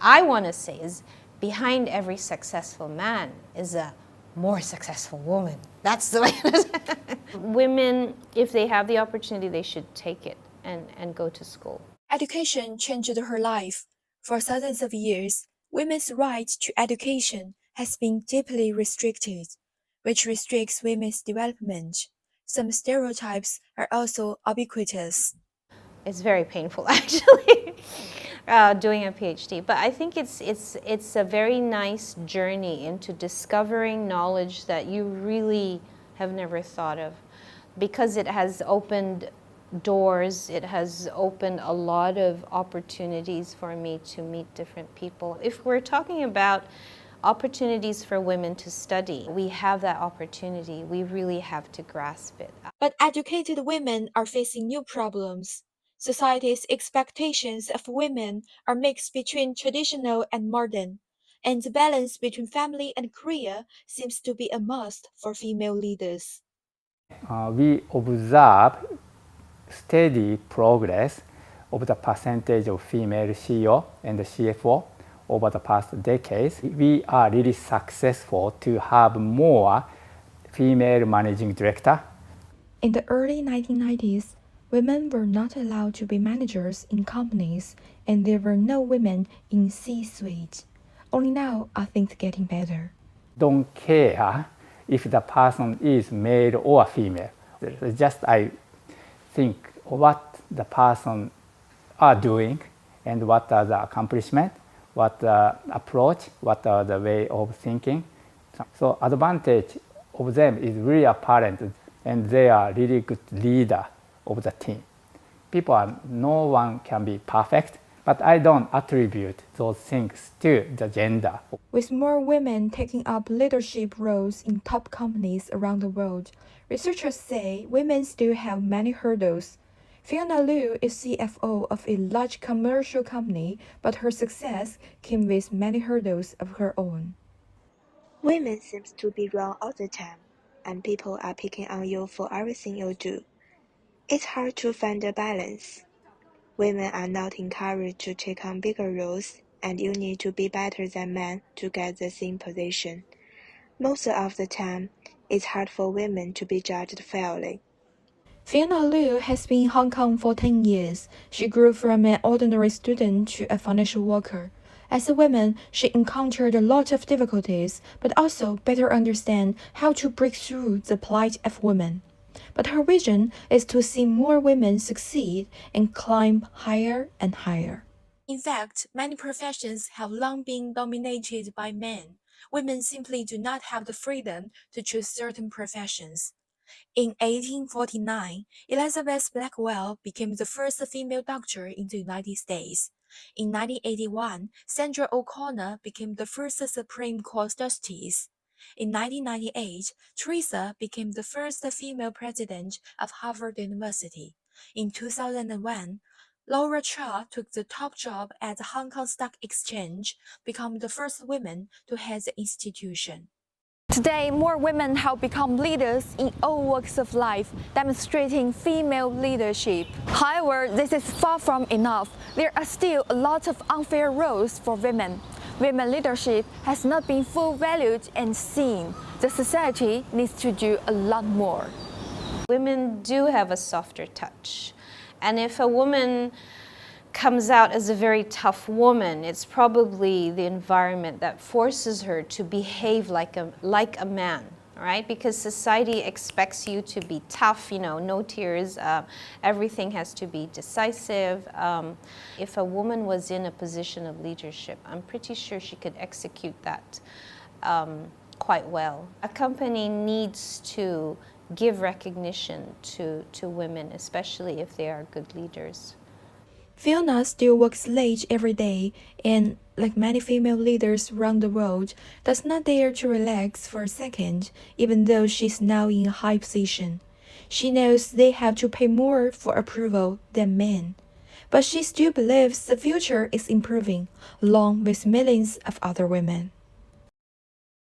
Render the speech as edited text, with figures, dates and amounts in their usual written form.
I want to say is behind every successful man is a more successful woman. That's the way it is. Women, if they have the opportunity, they should take it and go to school. Education changed her life. For thousands of years, women's right to education has been deeply restricted, which restricts women's development. Some stereotypes are also ubiquitous. It's very painful, actually, doing a PhD. But I think it's a very nice journey into discovering knowledge that you really have never thought of, because it has opened doors. It has opened a lot of opportunities for me to meet different people. If we're talking about opportunities for women to study, we have that opportunity. We really have to grasp it. But educated women are facing new problems. Society's expectations of women are mixed between traditional and modern, and the balance between family and career seems to be a must for female leaders. We observe steady progress of the percentage of female CEO and the CFO over the past decades. We are really successful to have more female managing director. In the early 1990s, women were not allowed to be managers in companies, and there were no women in C-suite. Only now are things getting better. Don't care if the person is male or female. Just I think what the person are doing and what are the accomplishment, what the approach, what are the way of thinking. So advantage of them is really apparent, and they are really good leader of the team. No one can be perfect, but I don't attribute those things to the gender. With more women taking up leadership roles in top companies around the world, researchers say women still have many hurdles. Fiona Liu is CFO of a large commercial company, but her success came with many hurdles of her own. Women seems to be wrong all the time, and people are picking on you for everything you do. It's hard to find a balance. Women are not encouraged to take on bigger roles, and you need to be better than men to get the same position. Most of the time, it's hard for women to be judged fairly. Fiona Liu has been in Hong Kong for 10 years. She grew from an ordinary student to a financial worker. As a woman, she encountered a lot of difficulties, but also better understand how to break through the plight of women. But her vision is to see more women succeed and climb higher and higher. In fact, many professions have long been dominated by men. Women simply do not have the freedom to choose certain professions. In 1849, Elizabeth Blackwell became the first female doctor in the United States. In 1981, Sandra O'Connor became the first Supreme Court justice. In 1998, Teresa became the first female president of Harvard University. In 2001, Laura Cha took the top job at the Hong Kong Stock Exchange, becoming the first woman to head the institution. Today, more women have become leaders in all walks of life, demonstrating female leadership. However, this is far from enough. There are still a lot of unfair roles for women. Women leadership has not been fully valued and seen. The society needs to do a lot more. Women do have a softer touch. And if a woman comes out as a very tough woman, it's probably the environment that forces her to behave like a man, right? Because society expects you to be tough, no tears, everything has to be decisive. If a woman was in a position of leadership, I'm pretty sure she could execute that quite well. A company needs to give recognition to women, especially if they are good leaders. Fiona still works late every day and, like many female leaders around the world, does not dare to relax for a second, even though she's now in a high position. She knows they have to pay more for approval than men. But she still believes the future is improving, along with millions of other women.